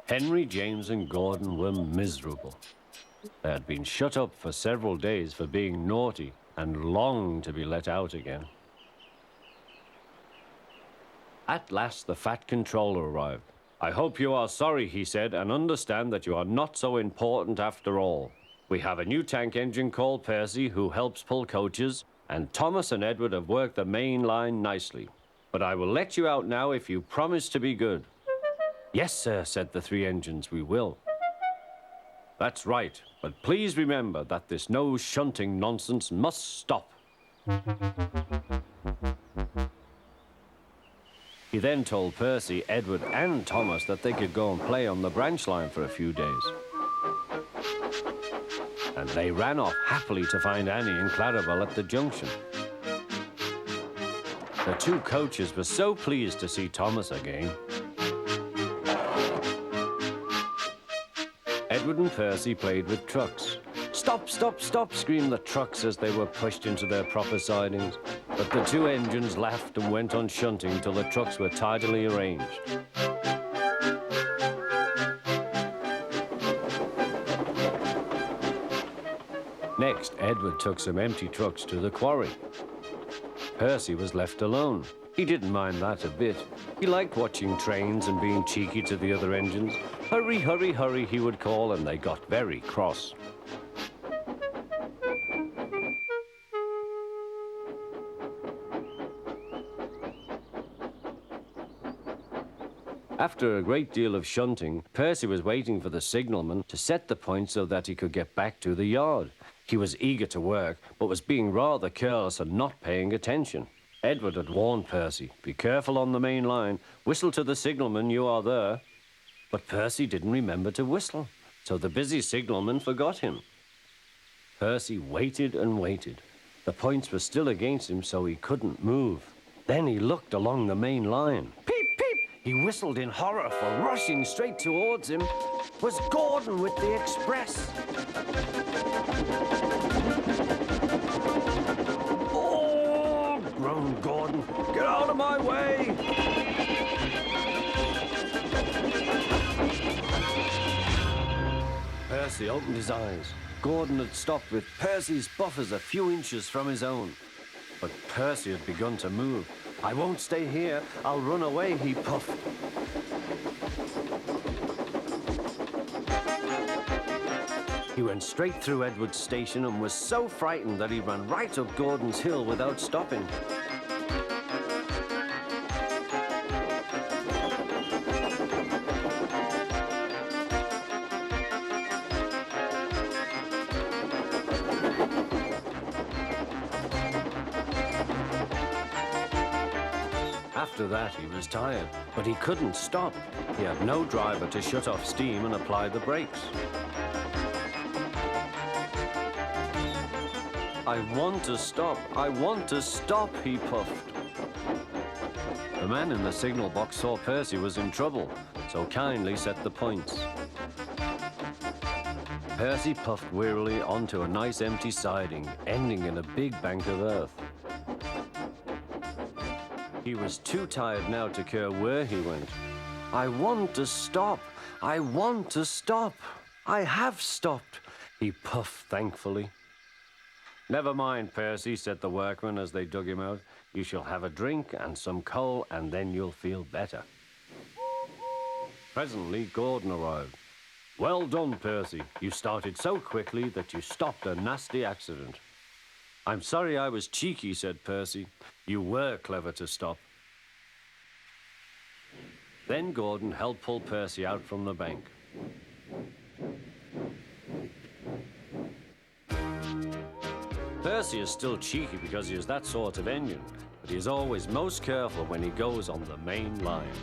Henry, James, and Gordon were miserable. They had been shut up for several days for being naughty and longed to be let out again. At last, the Fat Controller arrived. "I hope you are sorry," he said, "and understand that you are not so important after all. We have a new tank engine called Percy who helps pull coaches, and Thomas and Edward have worked the main line nicely. But I will let you out now if you promise to be good." "Yes, sir," said the three engines, "we will." "That's right, but please remember that this no shunting nonsense must stop." He then told Percy, Edward, and Thomas that they could go and play on the branch line for a few days. And they ran off happily to find Annie and Clarabelle at the junction. The two coaches were so pleased to see Thomas again. Edward and Percy played with trucks. "Stop, stop, stop," screamed the trucks as they were pushed into their proper sidings. But the two engines laughed and went on shunting till the trucks were tidily arranged. Next, Edward took some empty trucks to the quarry. Percy was left alone. He didn't mind that a bit. He liked watching trains and being cheeky to the other engines. "Hurry, hurry, hurry," he would call, and they got very cross. After a great deal of shunting, Percy was waiting for the signalman to set the point so that he could get back to the yard. He was eager to work, but was being rather careless and not paying attention. Edward had warned Percy, "Be careful on the main line. Whistle to the signalman you are there." But Percy didn't remember to whistle, so the busy signalman forgot him. Percy waited and waited. The points were still against him, so he couldn't move. Then he looked along the main line. Peep, peep! He whistled in horror, for rushing straight towards him was Gordon with the express. "Oh!" groaned Gordon. "Get out of my way!" Percy opened his eyes. Gordon had stopped with Percy's buffers a few inches from his own. But Percy had begun to move. "I won't stay here. I'll run away," he puffed. He went straight through Edward's station and was so frightened that he ran right up Gordon's hill without stopping. After that, he was tired, but he couldn't stop. He had no driver to shut off steam and apply the brakes. "I want to stop, I want to stop," he puffed. The man in the signal box saw Percy was in trouble, so kindly set the points. Percy puffed wearily onto a nice empty siding, ending in a big bank of earth. He was too tired now to care where he went. "I want to stop. I want to stop. I have stopped," he puffed thankfully. "Never mind, Percy," said the workman as they dug him out. "You shall have a drink and some coal, and then you'll feel better." Presently, Gordon arrived. "Well done, Percy. You started so quickly that you stopped a nasty accident." "I'm sorry I was cheeky," said Percy. "You were clever to stop." Then Gordon helped pull Percy out from the bank. Percy is still cheeky because he is that sort of engine, but he is always most careful when he goes on the main line.